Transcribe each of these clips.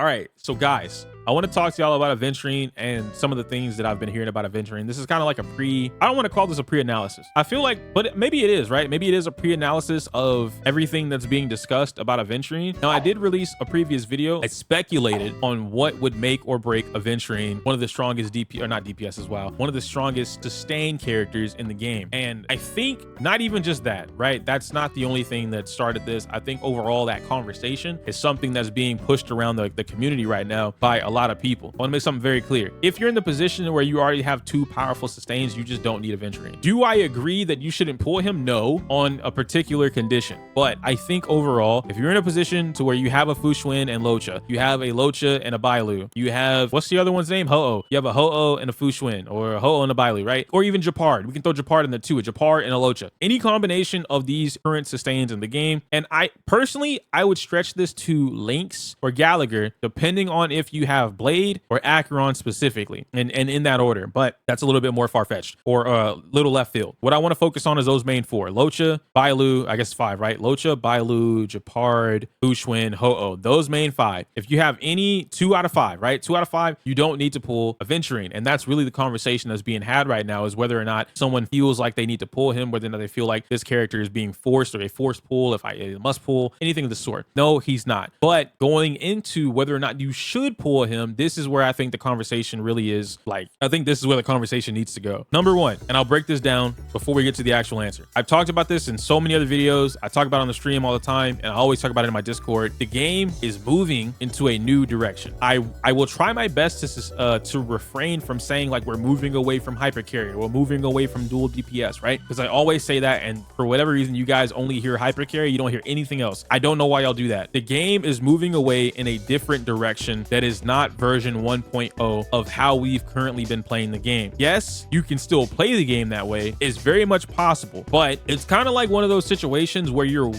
All right, so guys, I want to talk to y'all about Aventurine and some of the things that I've been hearing about Aventurine. This is kind of like I don't want to call this a pre-analysis. I feel like, but maybe it is, right? Maybe it is a pre-analysis of everything that's being discussed about Aventurine. Now, I did release a previous video. I speculated on what would make or break Aventurine one of the strongest not DPS as well, one of the strongest sustained characters in the game. And I think not even just that, right? That's not the only thing that started this. I think overall that conversation is something that's being pushed around the community right now by a lot of people. I want to make something very clear. If you're in the position where you already have two powerful sustains, you just don't need Aventurine. Do I agree that you shouldn't pull him? No, on a particular condition. But I think overall, if you're in a position to where you have a Fushwin and Locha, you have a Locha and a Bailu, you have, what's the other one's name? Ho-Oh. You have a Ho-Oh and a Fushwin, or a Ho-Oh and a Bailu, right? Or even Japard. We can throw Japard in there too, a Japard and a Locha. Any combination of these current sustains in the game. And I personally would stretch this to Lynx or Gallagher, depending on if you have Blade or Acheron specifically, and in that order. But that's a little bit more far-fetched or a little left field. What I want to focus on is those main four: Locha, Bailu, I guess five, right? Locha, Bailu, Japard, Fushwin, Ho-Oh. Those main five. If you have any 2 out of 5, right? 2 out of 5, you don't need to pull Aventurine. And that's really the conversation that's being had right now, is whether or not someone feels like they need to pull him, whether or not they feel like this character is being forced or a forced pull, if I must pull, anything of the sort. No, he's not. But going into whether or not you should pull him, this is where I think the conversation really is, like, I think this is where the conversation needs to go. Number one, and I'll break this down before we get to the actual answer. I've talked about this in so many other videos. I talk about it on the stream all the time, and I always talk about it in my Discord. The game is moving into a new direction. I will try my best to refrain from saying like we're moving away from hypercarry, we're moving away from dual DPS, right? Because I always say that, and for whatever reason you guys only hear hypercarry, you don't hear anything else. I don't know why y'all do that. The game is moving away in a different direction that is not version 1.0 of how we've currently been playing the game. Yes, you can still play the game that way. It's very much possible, but it's kind of like one of those situations where you're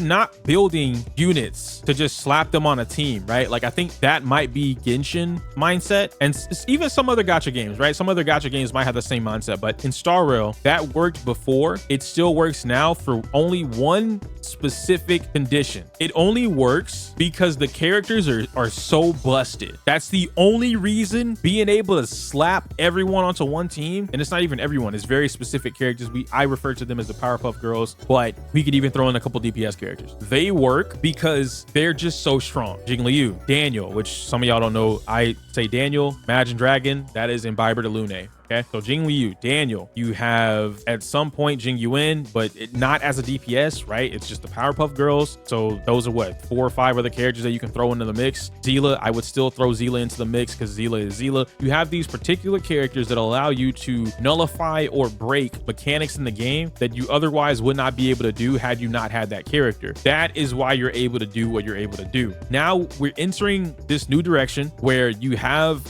not building units to just slap them on a team, right? Like, I think that might be Genshin mindset, and even some other gacha games, right? Some other gacha games might have the same mindset, but in Star Rail, that worked before. It still works now for only one specific condition. It only works because the characters are so busted. That's the only reason. Being able to slap everyone onto one team, and it's not even everyone, it's very specific characters. I refer to them as the Powerpuff Girls, but we could even throw in a couple DPS characters. They work because they're just so strong. Jing Liu, Daniel, which some of y'all don't know, I say Daniel, Imagine Dragon, that is Imbiber de Lune. Okay, so Jing Liu, Daniel, you have at some point Jing Yuan, but not as a DPS, right? It's just the Powerpuff Girls. So those are what, 4 or 5 other characters that you can throw into the mix. Zila, I would still throw Zila into the mix because Zila is Zila. You have these particular characters that allow you to nullify or break mechanics in the game that you otherwise would not be able to do had you not had that character. That is why you're able to do what you're able to do. Now we're entering this new direction where you have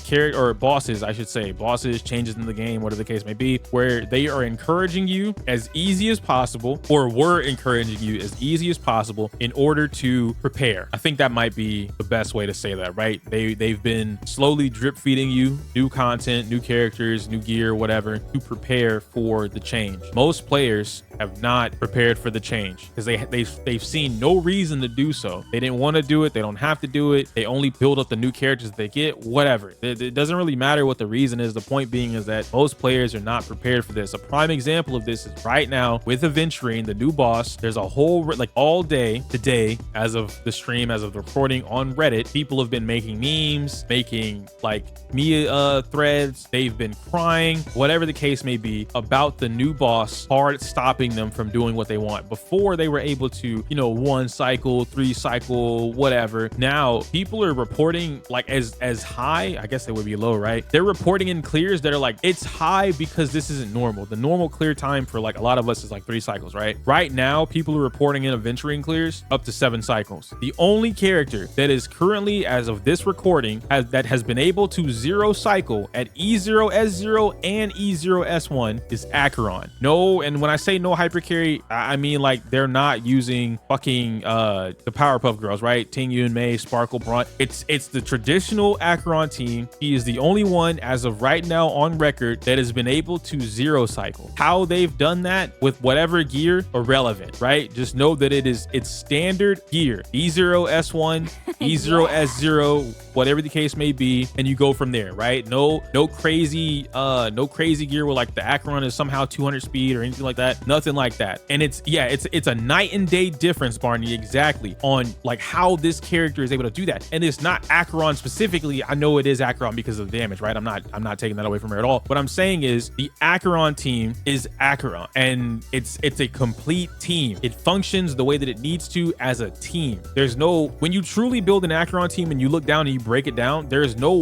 bosses, I should say, changes in the game, whatever the case may be, where they are encouraging you as easy as possible, or were encouraging you as easy as possible in order to prepare. I think that might be the best way to say that, right? They've been slowly drip feeding you new content, new characters, new gear, whatever, to prepare for the change. Most players have not prepared for the change because they've seen no reason to do so. They didn't want to do it. They don't have to do it. They only build up the new characters that they get, whatever. It doesn't really matter what the reason is. The point being is that most players are not prepared for this. A prime example of this is right now with Aventurine, the new boss. There's a whole, like, all day today, as of the stream, as of the recording on Reddit, people have been making memes, making like threads. They've been crying, whatever the case may be, about the new boss hard stopping them from doing what they want. Before, they were able to, 1 cycle, 3 cycle, whatever. Now people are reporting like as high, I guess they would be low, right? They're reporting in clears that are like, it's high because this isn't normal. The normal clear time for like a lot of us is like 3 cycles, right? Right now, people are reporting in Aventurine clears up to 7 cycles. The only character that is currently, as of this recording, that has been able to 0 cycle at E0S0 and E0S1 is Acheron. No, and when I say no traditional hyper carry, I mean, like, they're not using fucking the Powerpuff Girls, right? Tingyun, Mei, Sparkle, Braun. It's the traditional Acheron team. He is the only one as of right now on record that has been able to zero cycle. How they've done that with whatever gear, irrelevant, right? Just know that it's standard gear. E0 S1, E0 S0, whatever the case may be, and you go from there, right? No crazy gear where like the Acheron is somehow 200 speed or anything like that. Nothing like that. And it's a night and day difference, Barney, exactly, on like how this character is able to do that. And it's not Acheron specifically. I know it is Acheron because of the damage, right? I'm not taking that away from her at all. What I'm saying is the Acheron team is Acheron, and it's a complete team. It functions the way that it needs to as a team. There's no, when you truly build an Acheron team and you look down and you break it down, there's no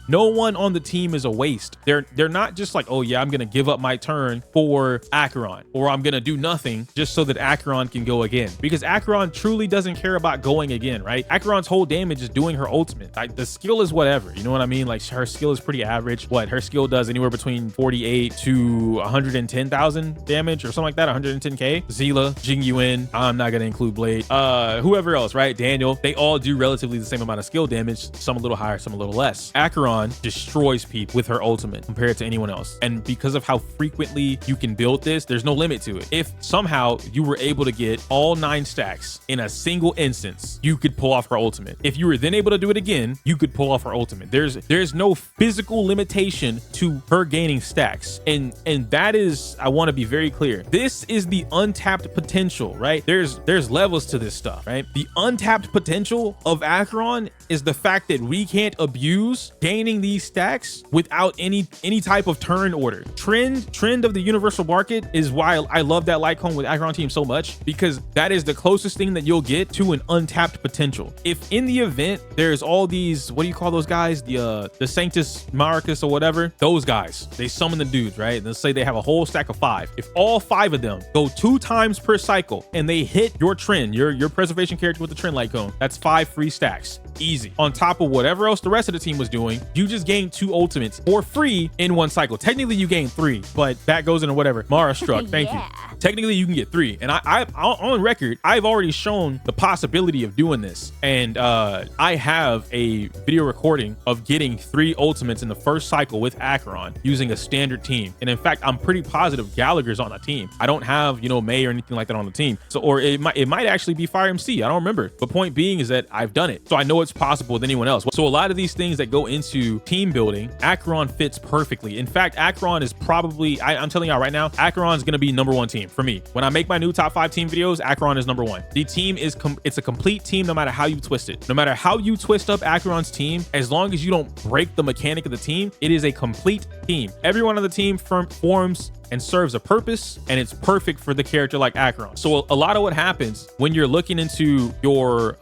no one on the team is a waste. They're not just like, oh yeah, I'm gonna give up my turn for Acheron, or I'm gonna do nothing just so that Acheron can go again, because Acheron truly doesn't care about going again, right? Acheron's whole damage is doing her ultimate. Like, the skill is whatever, you know what I mean? Like, her skill is pretty average. What her skill does anywhere between 48 to 110,000 damage or something like that, 110k. Zila, Jingyuan, I'm not gonna include Blade, whoever else, right? Daniel, they all do relatively the same amount of skill damage, some a little higher, some a little less. Acheron destroys people with her ultimate compared to anyone else, and because of how frequently you can build this, there's no limit to it. If somehow you were able to get all 9 stacks in a single instance, you could pull off her ultimate. If you were then able to do it again, you could pull off her ultimate. There's no physical limitation to her gaining stacks, and that is, I want to be very clear, this is the untapped potential, right? There's levels to this stuff, right? The untapped potential of Acheron is the fact that we can't abuse gaining these stacks without any type of turn order. Trend of the universal market is why I love that Lycone with Acheron team so much, because that is the closest thing that you'll get to an untapped potential. If in the event there's all these, what do you call those guys, the Sanctus Maricus or whatever, those guys, they summon the dudes, right? Let's say they have a whole stack of 5. If all 5 of them go 2 times per cycle and they hit your trend, your preservation character with the trend Lycone, that's 5 free stacks. Easy. On top of whatever else the rest of the team was doing, you just gained 2 ultimates for free in 1 cycle. Technically you gain 3, but that goes into whatever. Mara struck. Thank you. Technically you can get 3, and I on record, I've already shown the possibility of doing this, and I have a video recording of getting 3 ultimates in the first cycle with Acheron using a standard team. And in fact, I'm pretty positive Gallagher's on the team. I don't have, May or anything like that on the team. So, or it might actually be Fire MC. I don't remember. But point being is that I've done it, so I know it's possible with anyone else. So a lot of these things that go into team building, Acheron fits perfectly. In fact, Acheron is probably, I'm telling y'all right now, Acheron is going to be #1 team for me. When I make my new top 5 team videos, Acheron is #1. The team is it's a complete team no matter how you twist it. No matter how you twist up Acheron's team, as long as you don't break the mechanic of the team, it is a complete team. Everyone on the team forms and serves a purpose, and it's perfect for the character like Acheron. So a lot of what happens when you're looking into your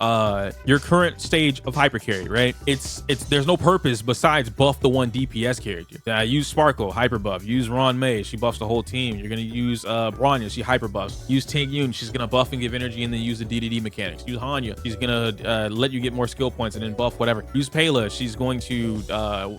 current stage of hyper carry, right? It's there's no purpose besides buff the one DPS character. Use Sparkle, hyper buff. Use Ron May, she buffs the whole team. You're gonna use Bronya, she hyper buffs. Use Tingyun, she's gonna buff and give energy and then use the DDD mechanics. Use Hanya, she's gonna let you get more skill points and then buff whatever. Use Pela, she's going to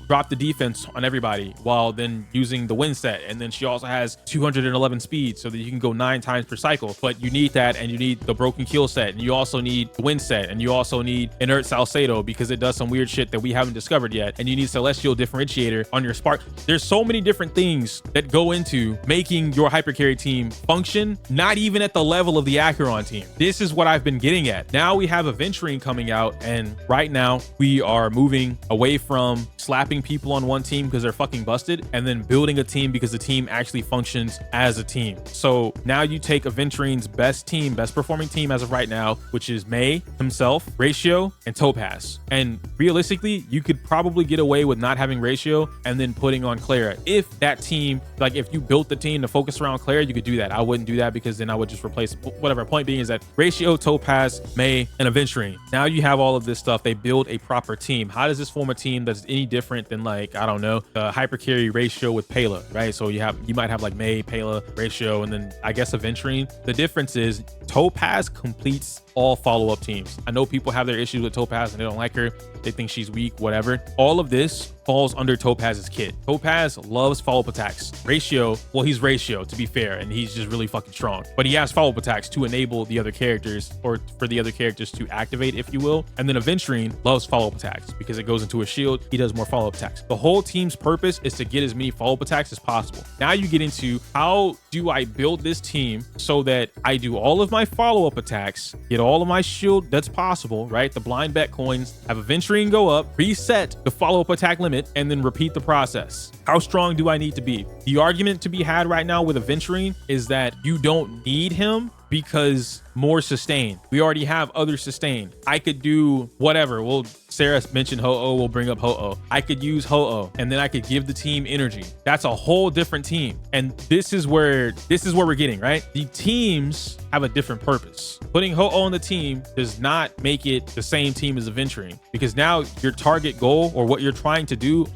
drop the defense on everybody while then using the win set, and then she also has 211 speed so that you can go 9 times per cycle. But you need that, and you need the broken kill set, and you also need the win set, and you also need inert Salcedo because it does some weird shit that we haven't discovered yet, and you need celestial differentiator on your spark. There's so many different things that go into making your hyper carry team function, not even at the level of the Acheron team. This is what I've been getting at. Now we have Aventurine coming out, and right now we are moving away from slapping people on one team because they're fucking busted, and then building a team because the team actually functions as a team. So now you take Aventurine's best performing team as of right now, which is May himself, Ratio, and Topaz. And realistically, you could probably get away with not having Ratio and then putting on Clara. If that team, like if you built the team to focus around Clara, you could do that. I wouldn't do that because then I would just replace whatever. Point being is that Ratio, Topaz, May, and Aventurine. Now you have all of this stuff. They build a proper team. How does this form a team that's any different than, like, I don't know, the hyper carry Ratio with Pela, right? So you might have like May, Pela, Ratio, and then I guess Aventurine. The difference is Topaz completes all follow-up teams. I know people have their issues with Topaz and they don't like her. They think she's weak, whatever. All of this falls under Topaz's kit. Topaz loves follow-up attacks. Ratio, well, he's Ratio, to be fair, and he's just really fucking strong. But he has follow-up attacks to enable the other characters, or for the other characters to activate, if you will. And then Aventurine loves follow-up attacks because it goes into a shield. He does more follow-up attacks. The whole team's purpose is to get as many follow-up attacks as possible. Now you get into, how do I build this team so that I do all of my follow-up attacks, get all of my shield that's possible, right? The blind bet coins, have Aventurine go up, reset the follow-up attack limit, and then repeat the process. How strong do I need to be? The argument to be had right now with Aventurine is that you don't need him because more sustain. We already have other sustain. I could do whatever. Well, Sarah mentioned Ho-Oh. We'll bring up Ho-Oh. I could use Ho-Oh, and then I could give the team energy. That's a whole different team. And this is where we're getting, right? The teams have a different purpose. Putting Ho-Oh on the team does not make it the same team as Aventurine, because now your target goal, or what you're trying to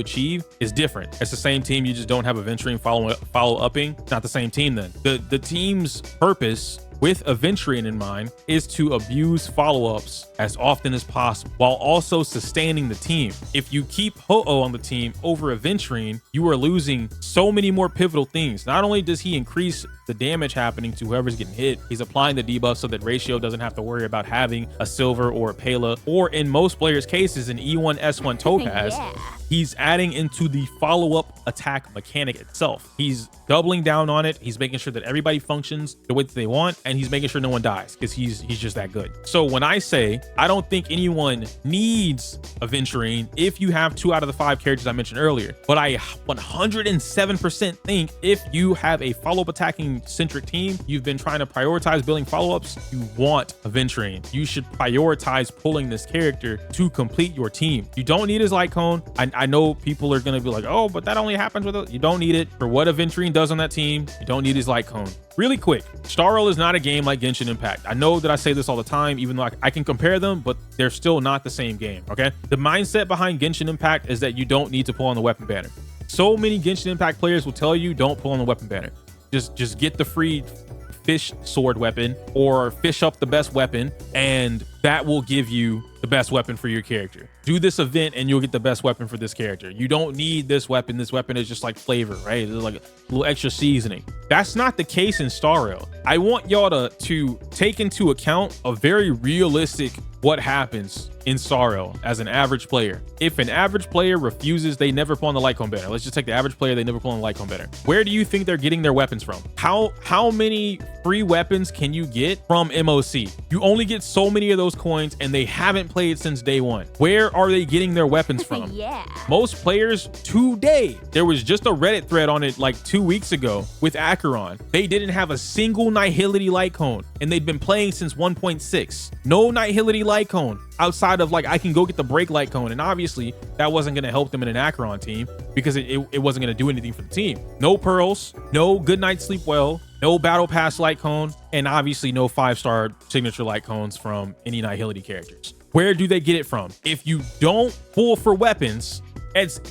achieve, is different. It's the same team, you just don't have Aventurine follow-upping. Not the same team then. The team's purpose with Aventurine in mind is to abuse follow-ups as often as possible while also sustaining the team. If you keep Ho-Oh on the team over Aventurine, you are losing so many more pivotal things. Not only does he increase the damage happening to whoever's getting hit, he's applying the debuff so that Ratio doesn't have to worry about having a Silver or a Pela, or in most players' cases, an E1 S1 Topaz. Yeah. He's adding into the follow-up attack mechanic itself. He's doubling down on it. He's making sure that everybody functions the way that they want, and he's making sure no one dies, because he's just that good. So when I say I don't think anyone needs Aventurine if you have 2 out of the 5 characters I mentioned earlier, but I 107% think if you have a follow-up attacking centric team, you've been trying to prioritize building follow-ups, you want Aventurine. You should prioritize pulling this character to complete your team. You don't need his light cone. I know people are going to be like, oh, but that only happens with it. You don't need it for what Aventurine does on that team. You don't need his light cone. Really quick, Star Rail is not a game like Genshin Impact. I know that I say this all the time, even though I can compare them, but they're still not the same game, okay? The mindset behind Genshin Impact is that you don't need to pull on the weapon banner. So many Genshin Impact players will tell you don't pull on the weapon banner. Just get the free fish sword weapon or fish up the best weapon, and that will give you the best weapon for your character. Do this event and you'll get the best weapon for this character. You don't need this weapon. This weapon is just like flavor, right? It's like a little extra seasoning. That's not the case in Star Rail. I want y'all to take into account a very realistic what happens in Star Rail as an average player. If an average player refuses, they never pull on the light cone banner. Let's just take the average player, they never pull on the light cone banner. Where do you think they're getting their weapons from? How many free weapons can you get from MOC? You only get so many of those coins, and they haven't played since day one. Where are they getting their weapons from? Yeah. Most players today, there was just a Reddit thread on it like 2 weeks ago with Acheron. They didn't have a single Nihility light cone, and they'd been playing since 1.6. No Nihility light cone outside of like, I can go get the break light cone. And obviously that wasn't going to help them in an Acheron team because it wasn't going to do anything for the team. No pearls, no good night sleep well, no battle pass light cone, and obviously no 5-star signature light cones from any Nihility characters. Where do they get it from? If you don't pull for weapons,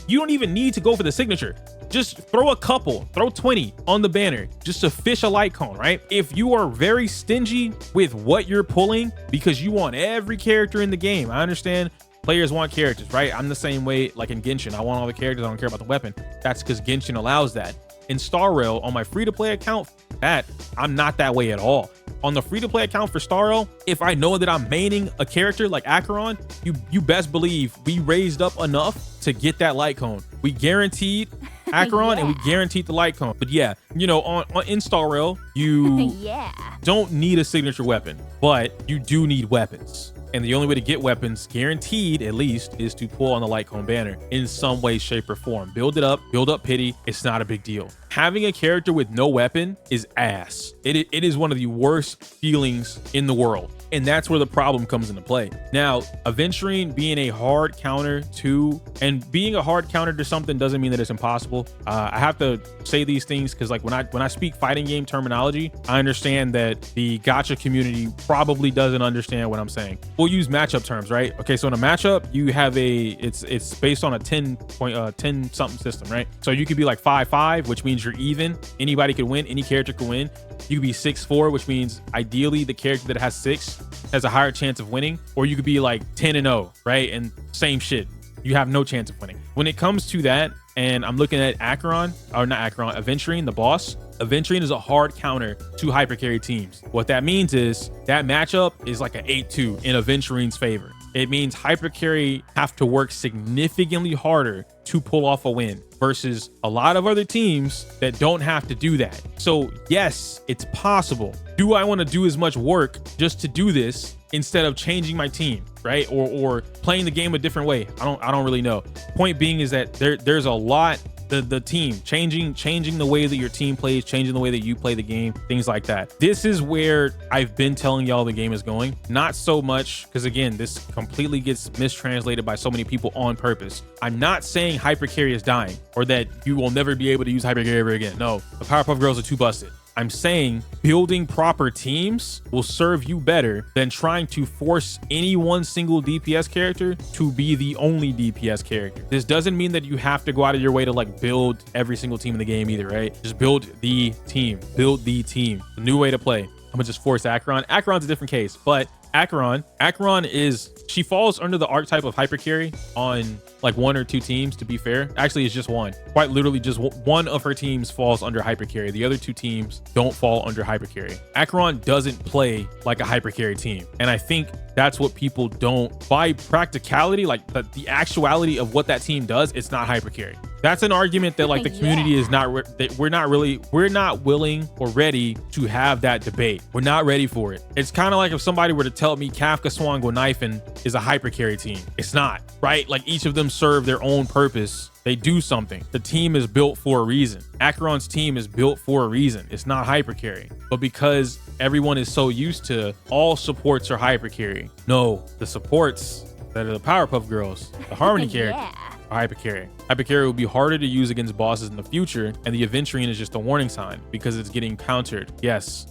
you don't even need to go for the signature. Just throw a couple, throw 20 on the banner just to fish a light cone, right? If you are very stingy with what you're pulling because you want every character in the game, I understand players want characters, right? I'm the same way, like in Genshin, I want all the characters, I don't care about the weapon. That's because Genshin allows that. In Star Rail, on my free-to-play account, I'm not that way at all. On the free-to-play account for Star Rail, if I know that I'm maining a character like Acheron, you best believe we raised up enough to get that light cone. We guaranteed Acheron and we guaranteed the light cone. But yeah, you know, in Star Rail, you don't need a signature weapon, but you do need weapons. And the only way to get weapons, guaranteed at least, is to pull on the light cone banner in some way, shape, or form. Build it up, build up pity. It's not a big deal. Having a character with no weapon is ass. It is one of the worst feelings in the world. And that's where the problem comes into play. Now, Aventurine being a hard counter to, and being a hard counter to something doesn't mean that it's impossible. I have to say these things because like when I speak fighting game terminology, I understand that the gacha community probably doesn't understand what I'm saying. We'll use matchup terms, right? Okay, so in a matchup, you have it's based on a 10 something system, right? So you could be like 5-5, which means you're even. Anybody could win, any character could win. You could be 6-4, which means ideally the character that has 6 has a higher chance of winning, or you could be like 10-0, right? And same shit. You have no chance of winning. When it comes to that, and I'm looking at Acheron, or not Acheron, Aventurine, the boss. Aventurine is a hard counter to hypercarry teams. What that means is that matchup is like an 8-2 in Aventurine's favor. It means hypercarry have to work significantly harder to pull off a win versus a lot of other teams that don't have to do that. So yes, it's possible. Do I want to do as much work just to do this instead of changing my team, right? Or playing the game a different way? I don't really know. Point being is that there's a lot. The team changing the way that your team plays, changing the way that you play the game, things like that. This is where I've been telling y'all the game is going. Not so much because, again, this completely gets mistranslated by so many people on purpose. I'm not saying hypercarry is dying or that you will never be able to use hypercarry ever again. No, the Powerpuff Girls are too busted. I'm saying building proper teams will serve you better than trying to force any one single DPS character to be the only DPS character. This doesn't mean that you have to go out of your way to like build every single team in the game either, right? Just build the team, the new way to play. I'm gonna just force Acheron. Acheron's a different case, but Acheron she falls under the archetype of hypercarry on like 1 or 2 teams, to be fair. Actually, it's just one. Quite literally just one of her teams falls under hypercarry. The other 2 teams don't fall under hypercarry. Acheron doesn't play like a hypercarry team. And I think that's what people don't, by practicality, like the actuality of what that team does, it's not hypercarry. That's an argument that like the community is not, we're not willing or ready to have that debate. We're not ready for it. It's kind of like if somebody were to tell me Kafka Swango Knifin is a hypercarry team. It's not, right? Like each of them serve their own purpose. They do something. The team is built for a reason. Acheron's team is built for a reason. It's not hypercarry. But because everyone is so used to all supports are hypercarry, no, the supports that are the Powerpuff Girls, the Harmony character, are hypercarry. Hypercarry will be harder to use against bosses in the future, and the Aventurine is just a warning sign because it's getting countered. Yes.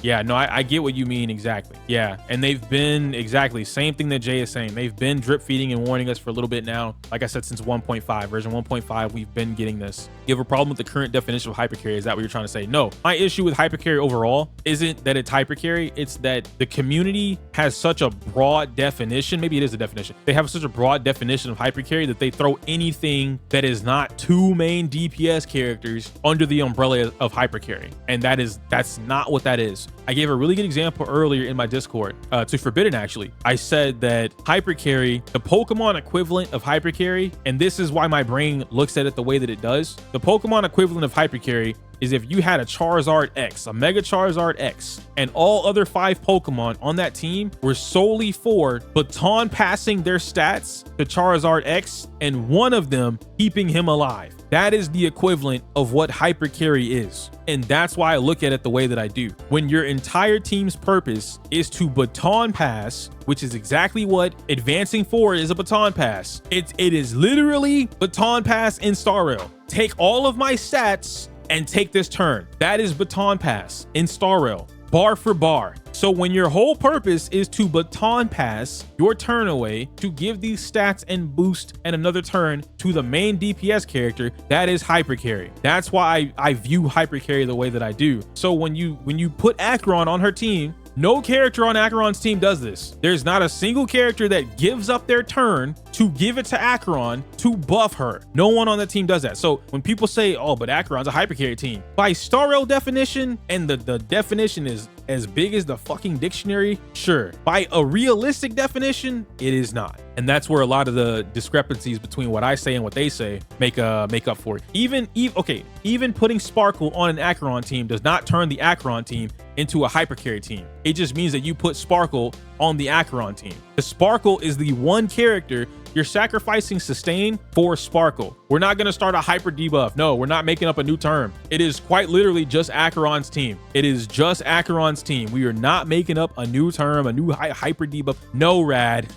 Yeah, no, I get what you mean exactly. Yeah, and they've been exactly same thing that Jay is saying. They've been drip feeding and warning us for a little bit now. Like I said, since 1.5, version 1.5, we've been getting this. You have a problem with the current definition of hypercarry? Is that what you're trying to say? No, my issue with hypercarry overall isn't that it's hypercarry. It's that the community has such a broad definition. Maybe it is a definition. They have such a broad definition of hypercarry that they throw anything that is not 2 main DPS characters under the umbrella of hypercarry, and that's not what that is. I gave a really good example earlier in my Discord to Forbidden. Actually, I said that hypercarry, the Pokemon equivalent of hypercarry, and this is why my brain looks at it the way that it does. The Pokemon equivalent of hypercarry is if you had a Charizard X, a Mega Charizard X, and all other 5 Pokemon on that team were solely for baton passing their stats to Charizard X and one of them keeping him alive. That is the equivalent of what hypercarry is. And that's why I look at it the way that I do. When your entire team's purpose is to baton pass, which is exactly what advancing forward is, a baton pass. It is literally baton pass in Star Rail. Take all of my stats and take this turn. That is baton pass in Star Rail, bar for bar. So when your whole purpose is to baton pass your turn away to give these stats and boost and another turn to the main DPS character, that is hypercarry. That's why I view hypercarry the way that I do. So when you put Acheron on her team, no character on Acheron's team does this. There's not a single character that gives up their turn to give it to Acheron to buff her. No one on that team does that. So when people say, oh, but Acheron's a hypercarry team, by Star Rail definition, and the definition is as big as the fucking dictionary, sure. By a realistic definition, it is not. And that's where a lot of the discrepancies between what I say and what they say make up for it. Even putting Sparkle on an Acheron team does not turn the Acheron team into a hypercarry team. It just means that you put Sparkle on the Acheron team. The Sparkle is the one character you're sacrificing sustain for Sparkle. We're not going to start a hyper debuff. No, we're not making up a new term. It is quite literally just Acheron's team. It is just Acheron's team. We are not making up a new term, a new hyper debuff. No, Rad.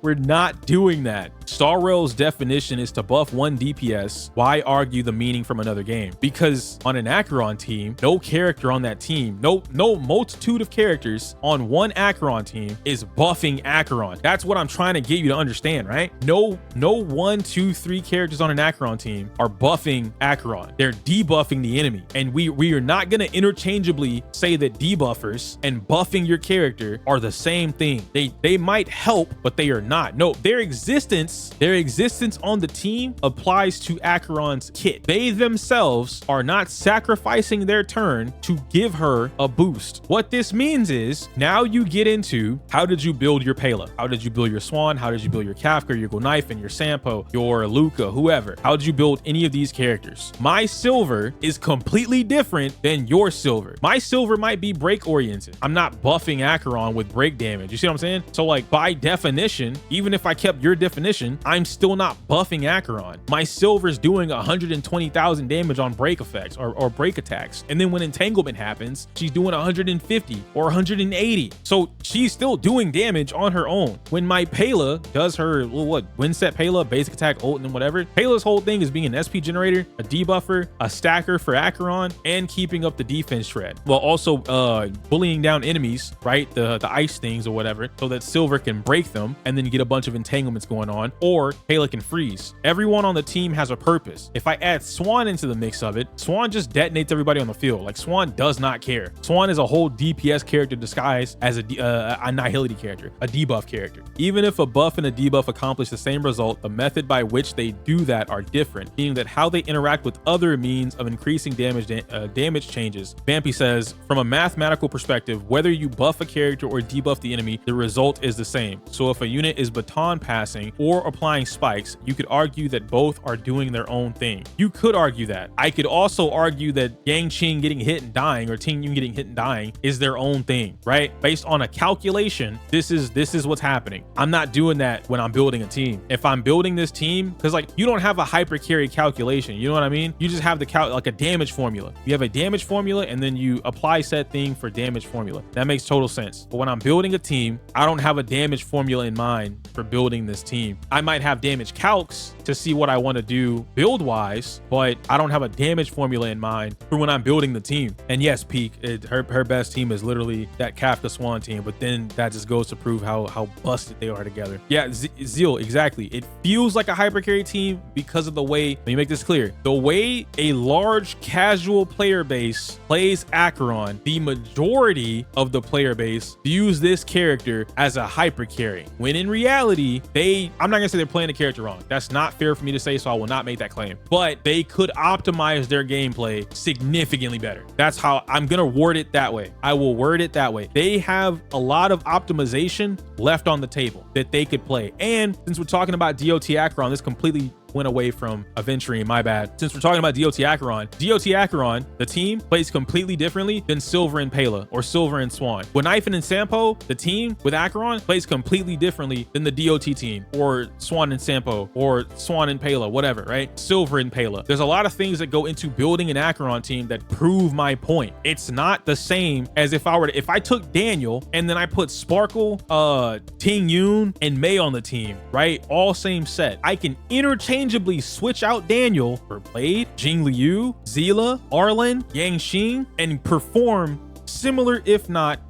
We're not doing that. Star Rail's definition is to buff 1 DPS. Why argue the meaning from another game? Because on an Acheron team, no character on that team, no multitude of characters on one Acheron team is buffing Acheron. That's what I'm trying to get you to understand, right? No 1, 2, 3 characters on an Acheron team are buffing Acheron. They're debuffing the enemy. And we are not going to interchangeably say that debuffers and buffing your character are the same thing. They might help, but they are not. No, their existence Yes, their existence on the team applies to Acheron's kit. They themselves are not sacrificing their turn to give her a boost. What this means is now you get into how did you build your Pela? How did you build your Swan? How did you build your Kafka, your Gonaifen, your Sampo, your Luca, whoever? How did you build any of these characters? My silver is completely different than your silver. My silver might be break oriented. I'm not buffing Acheron with break damage. You see what I'm saying? So like by definition, even if I kept your definition, I'm still not buffing Acheron. My silver's doing 120,000 damage on break effects or break attacks. And then when entanglement happens, she's doing 150 or 180. So she's still doing damage on her own. When my Pela does her, Windset Pela, basic attack, ult, and whatever, Pela's whole thing is being an SP generator, a debuffer, a stacker for Acheron, and keeping up the defense shred, while also bullying down enemies, right? The ice things or whatever, so that silver can break them and then get a bunch of entanglements going on, or Pela can freeze. Everyone on the team has a purpose. If I add Swan into the mix of it, Swan just detonates everybody on the field. Like Swan does not care. Swan is a whole DPS character disguised as a nihility character, a debuff character. Even if a buff and a debuff accomplish the same result, the method by which they do that are different, meaning that how they interact with other means of increasing damage changes. Vampy says, from a mathematical perspective, whether you buff a character or debuff the enemy, the result is the same. So if a unit is baton passing or applying spikes, you could argue that both are doing their own thing. You could argue that. I could also argue that Yang Qing getting hit and dying or Ting Yun getting hit and dying is their own thing, right? Based on a calculation, this is what's happening. I'm not doing that when I'm building a team. If I'm building this team, because like you don't have a hyper carry calculation, you know what I mean? You just have the like a damage formula. You have a damage formula and then you apply said thing for damage formula. That makes total sense. But when I'm building a team, I don't have a damage formula in mind for building this team. I might have damage calcs to see what I want to do build wise, but I don't have a damage formula in mind for when I'm building the team. And yes, Peak, her best team is literally that Kafka Swan team, but then that just goes to prove how busted they are together. Yeah, Zeal, exactly. It feels like a hyper carry team because of the way, let me make this clear, the way a large casual player base plays Acheron, the majority of the player base views this character as a hyper carry, when in reality, I'm not gonna say they're playing the character wrong. That's not fair for me to say, so I will not make that claim, but they could optimize their gameplay significantly better. That's how I'm gonna word it that way. I will word it that way. They have a lot of optimization left on the table that they could play. And since we're talking about DOT Acheron, this completely went away from Aventurine, my bad. Since we're talking about DOT Acheron, the team plays completely differently than Silver and Pela or Silver and Swan. Gonaifen and Sampo, the team with Acheron plays completely differently than the DOT team or Swan and Sampo or Swan and Pela, whatever, right? Silver and Pela. There's a lot of things that go into building an Acheron team that prove my point. It's not the same as if I took Daniel and then I put Sparkle, Ting Yun, and Mei on the team, right? All same set. I can interchangeably switch out Daniel for Blade, Jing Liu, Zila, Arlen, Yang Xing, and perform similar, if not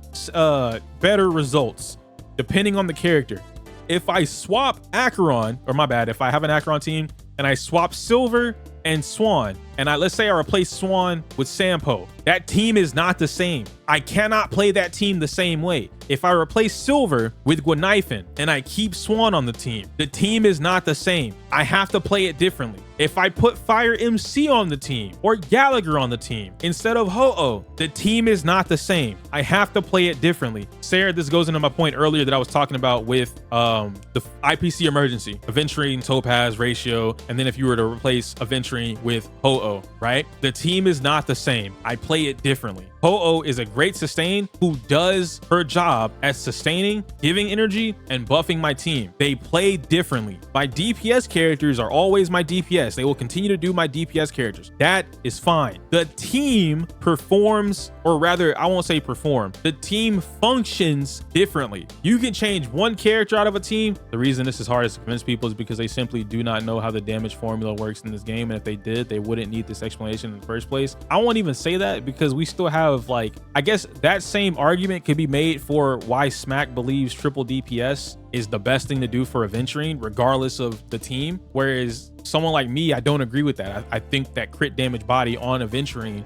better results, depending on the character. If I swap Acheron, or my bad, if I have an Acheron team and I swap Silver and Swan, and let's say I replace Swan with Sampo, that team is not the same. I cannot play that team the same way. If I replace Silver with Gonaifen and I keep Swan on the team is not the same. I have to play it differently. If I put Fire MC on the team or Gallagher on the team instead of Ho-Oh, the team is not the same. I have to play it differently. Sarah, this goes into my point earlier that I was talking about with the IPC emergency, Aventurine, Topaz ratio, and then if you were to replace Aventurine with Ho-Oh, right? The team is not the same. I play it differently. Ho-Oh is a great sustain who does her job at sustaining, giving energy, and buffing my team. They play differently. My DPS characters are always my DPS. They will continue to do my DPS characters. That is fine. The team performs, or rather, I won't say perform. The team functions differently. You can change one character out of a team. The reason this is hard to convince people is because they simply do not know how the damage formula works in this game. And if they did, they wouldn't need this explanation in the first place. I won't even say that because we still have, like, I guess that same argument could be made for why Smack believes triple DPS is the best thing to do for Aventurine, regardless of the team. Whereas someone like me, I don't agree with that. I think that crit damage body on Aventurine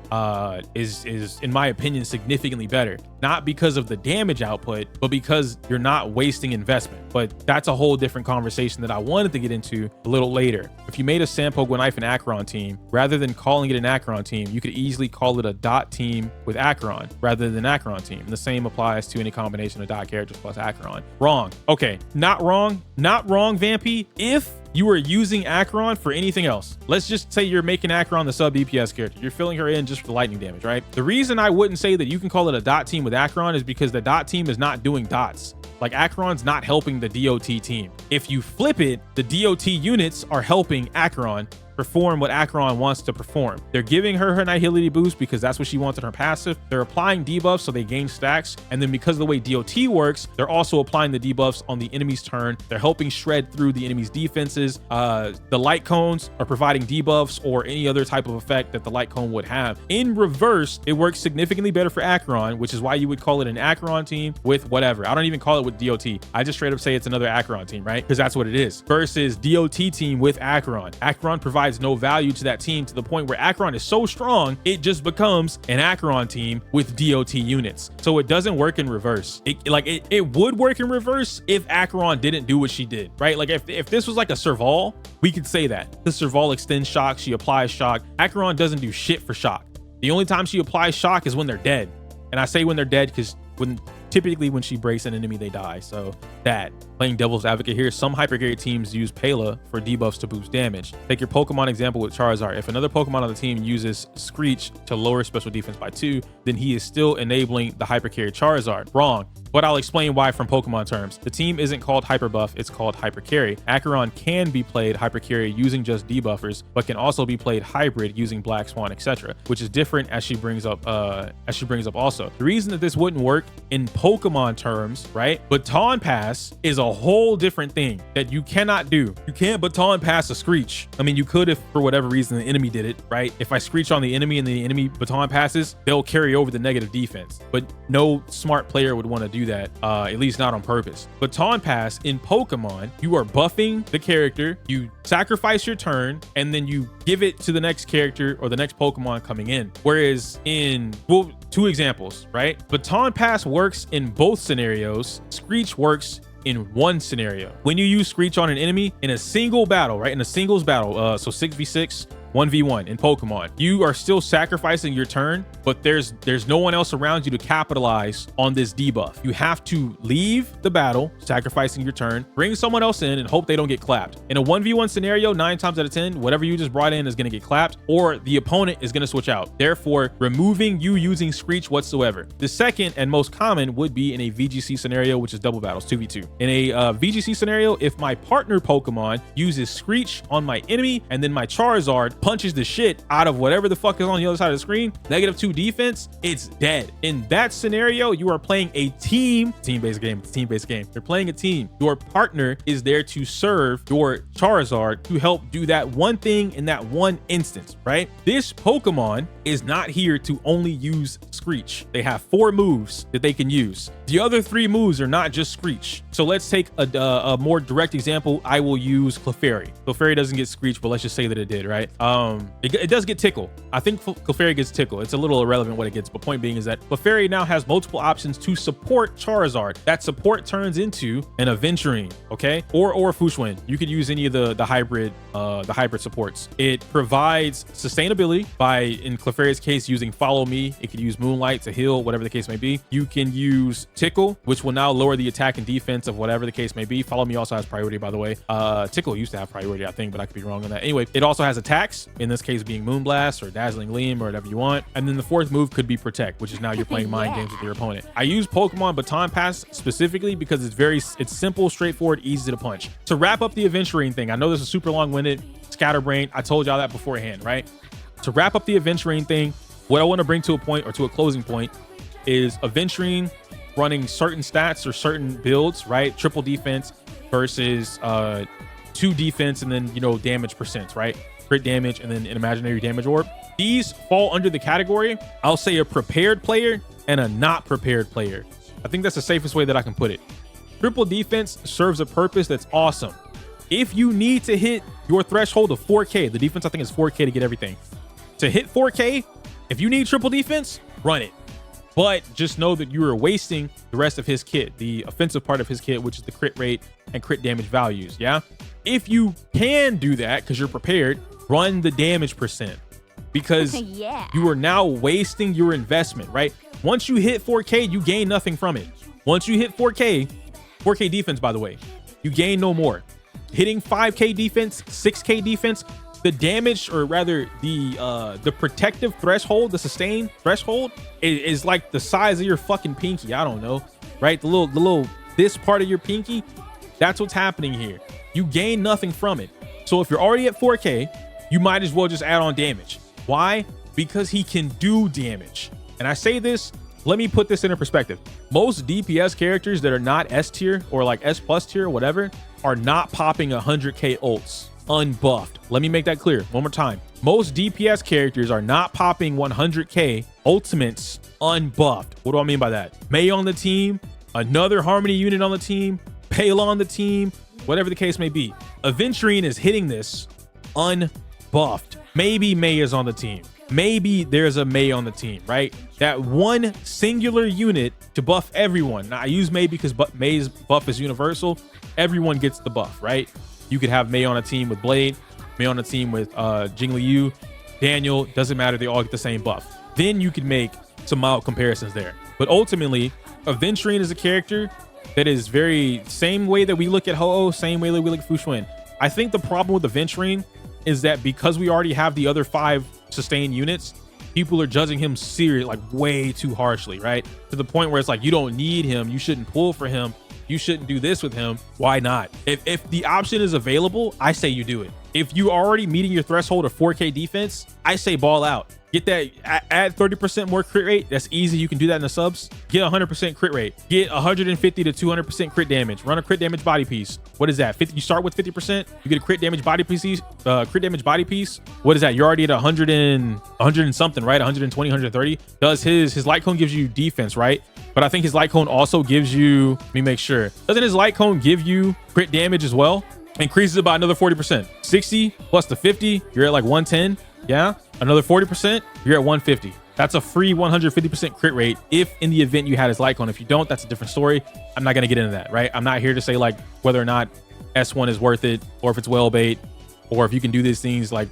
is in my opinion significantly better, not because of the damage output, but because you're not wasting investment. But that's a whole different conversation that I wanted to get into a little later. If you made a Aventurine Acheron team, rather than calling it an Acheron team, you could easily call it a dot team with Acheron rather than Acheron team. And the same applies to any combination of dot characters plus Acheron. Wrong. Okay, not wrong, Vampy. If you are using Acheron for anything else, let's just say you're making Acheron the sub DPS character, you're filling her in just for the lightning damage, right? The reason I wouldn't say that you can call it a dot team with Acheron is because the dot team is not doing dots. Like, Acheron's not helping the DOT team. If you flip it, the DOT units are helping Acheron perform what Acheron wants to perform. They're giving her nihility boost because that's what she wants in her passive. They're applying debuffs so they gain stacks. And then because of the way DOT works, they're also applying the debuffs on the enemy's turn. They're helping shred through the enemy's defenses. The light cones are providing debuffs or any other type of effect that the light cone would have. In reverse, it works significantly better for Acheron, which is why you would call it an Acheron team with whatever. I don't even call it with DOT. I just straight up say it's another Acheron team, right? Because that's what it is. Versus DOT team with Acheron. Acheron provides no value to that team to the point where Acheron is so strong, it just becomes an Acheron team with DOT units. So it doesn't work in reverse. It would work in reverse if Acheron didn't do what she did, right? Like if this was like a Serval, we could say that. The Serval extends shock, she applies shock. Acheron doesn't do shit for shock. The only time she applies shock is when they're dead. And I say when they're dead because typically when she breaks an enemy, they die. So that. Playing devil's advocate here, some hypercarry teams use Pela for debuffs to boost damage. Take your Pokemon example with Charizard. If another Pokemon on the team uses Screech to lower special defense by 2, then he is still enabling the hypercarry Charizard. Wrong. But I'll explain why from Pokemon terms. The team isn't called Hyper Buff, it's called Hypercarry. Acheron can be played Hypercarry using just debuffers, but can also be played hybrid using Black Swan, etc., which is different as she brings up also. The reason that this wouldn't work in Pokemon terms, right? Baton Pass is a whole different thing that you cannot do. You can't Baton Pass a Screech. I mean, you could if for whatever reason the enemy did it, right? If I Screech on the enemy and the enemy Baton Passes, they'll carry over the negative defense. But no smart player would want to do that, at least not on purpose. Baton Pass in Pokemon, you are buffing the character, you sacrifice your turn, and then you give it to the next character or the next Pokemon coming in. Whereas in, well, 2 examples, right? Baton Pass works in both scenarios. Screech works in one scenario. When you use Screech on an enemy in a single battle, right? In a singles battle, so 6v6, 1v1 in Pokemon, you are still sacrificing your turn, but there's no one else around you to capitalize on this debuff. You have to leave the battle, sacrificing your turn, bring someone else in and hope they don't get clapped. In a 1v1 scenario, 9 times out of 10, whatever you just brought in is going to get clapped, or the opponent is going to switch out, therefore removing you using Screech whatsoever. The second and most common would be in a VGC scenario, which is double battles, 2v2. In a VGC scenario, if my partner Pokemon uses Screech on my enemy and then my Charizard punches the shit out of whatever the fuck is on the other side of the screen, -2 defense, it's dead. In that scenario, you are playing a team-based game. It's a team-based game. You're playing a team. Your partner is there to serve your Charizard to help do that one thing in that one instance, right? This Pokemon is not here to only use Screech. They have 4 moves that they can use. The other 3 moves are not just Screech. So let's take a more direct example. I will use Clefairy. Clefairy doesn't get Screech, but let's just say that it did, right? It does get Tickle. I think Clefairy gets Tickle. It's a little irrelevant what it gets, but point being is that Clefairy now has multiple options to support Charizard. That support turns into an Aventurine, okay? Or Fushwin. You could use any of the hybrid supports. It provides sustainability by, in Clefairy's case, using Follow Me. It could use Moonlight to heal, whatever the case may be. You can use Tickle, which will now lower the attack and defense of whatever the case may be. Follow Me also has priority, by the way. Tickle used to have priority, I think, but I could be wrong on that. Anyway, it also has attacks, in this case being Moonblast or Dazzling Gleam or whatever you want. And then the 4th move could be Protect, which is now you're playing mind games with your opponent. I use Pokemon Baton Pass specifically because it's simple, straightforward, easy to punch. To wrap up the Aventurine thing, I know this is super long-winded, scatterbrained. I told y'all that beforehand, right? To wrap up the Aventurine thing, what I want to bring to a point or to a closing point is Aventurine running certain stats or certain builds, right? Triple defense versus 2 defense and then, you know, damage percents, right? Crit damage and then an imaginary damage orb. These fall under the category, I'll say, a prepared player and a not prepared player. I think that's the safest way that I can put it. Triple defense serves a purpose that's awesome. If you need to hit your threshold of 4K, the defense I think is 4K to get everything. To hit 4K, if you need triple defense, run it. But just know that you are wasting the rest of his kit, the offensive part of his kit, which is the crit rate and crit damage values, yeah? If you can do that because you're prepared, run the damage percent because Yeah. you are now wasting your investment, right? Once you hit 4K, you gain nothing from it. Once you hit 4K defense, by the way, you gain no more. Hitting 5K defense, 6K defense, the damage, or rather the protective threshold, the sustain threshold is like the size of your fucking pinky. I don't know, right? The little this part of your pinky, that's what's happening here. You gain nothing from it. So if you're already at 4K, you might as well just add on damage. Why? Because he can do damage. And I say this, let me put this into perspective. Most DPS characters that are not S tier or like S plus tier or whatever are not popping 100K ults unbuffed. Let me make that clear one more time. Most DPS characters are not popping 100K ultimates unbuffed. What do I mean by that? Mei on the team, another Harmony unit on the team, Pale on the team, whatever the case may be. Aventurine is hitting this unbuffed. Maybe Mei is on the team. Maybe there's a Mei on the team, right? That one singular unit to buff everyone. Now I use Mei because Mei's buff is universal. Everyone gets the buff, right? You could have Mei on a team with Blade, Mei on a team with Jingliu, Daniel, doesn't matter, they all get the same buff. Then you could make some mild comparisons there. But ultimately, Aventurine is a character that is very same way that we look at Ho-Oh, same way that we look at Fu Xuan. I think the problem with Aventurine is that because we already have the other 5 sustained units, people are judging him like way too harshly, right? To the point where it's like, you don't need him, you shouldn't pull for him, you shouldn't do this with him. Why not? If the option is available, I say you do it. If you are already meeting your threshold of 4K defense, I say ball out. Get that, add 30% more crit rate. That's easy. You can do that in the subs. Get 100% crit rate. Get 150 to 200% crit damage. Run a crit damage body piece. What is that? 50. You start with 50%. You get a crit damage body piece. Crit damage body piece. What is that? You're already at 100 and something, right? 120, 130. Does his light cone gives you defense, right? But I think his light cone also gives you. Let me make sure. Doesn't his light cone give you crit damage as well? Increases it by another 40%. 60 plus the 50. You're at like 110. Yeah. Another 40%, you're at 150. That's a free 150% crit rate if in the event you had his light cone. If you don't, that's a different story. I'm not going to get into that, right? I'm not here to say like whether or not S1 is worth it or if it's well bait or if you can do these things like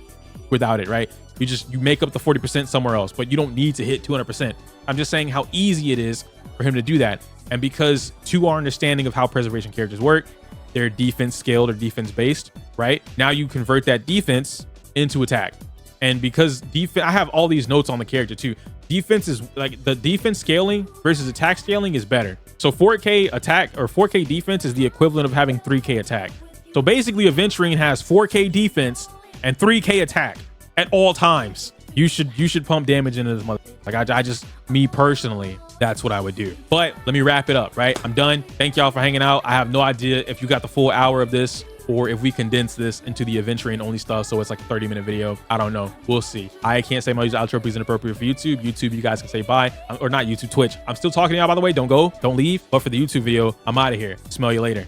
without it, right? You make up the 40% somewhere else, but you don't need to hit 200%. I'm just saying how easy it is for him to do that. And because to our understanding of how preservation characters work, they're defense scaled or defense based, right? Now you convert that defense into attack. And because defense, I have all these notes on the character too. Defense is like the defense scaling versus attack scaling is better. So 4K attack or 4K defense is the equivalent of having 3K attack. So basically Aventurine has 4K defense and 3K attack at all times. You should pump damage into this mother. Like I just, me personally, that's what I would do. But let me wrap it up, right? I'm done. Thank y'all for hanging out. I have no idea if you got the full hour of this or if we condense this into the Aventurine only stuff, so it's like a 30-minute video. I don't know. We'll see. I can't say my user outro is inappropriate for YouTube. YouTube, you guys can say bye. Or not YouTube, Twitch. I'm still talking to y'all, by the way. Don't go. Don't leave. But for the YouTube video, I'm out of here. Smell you later.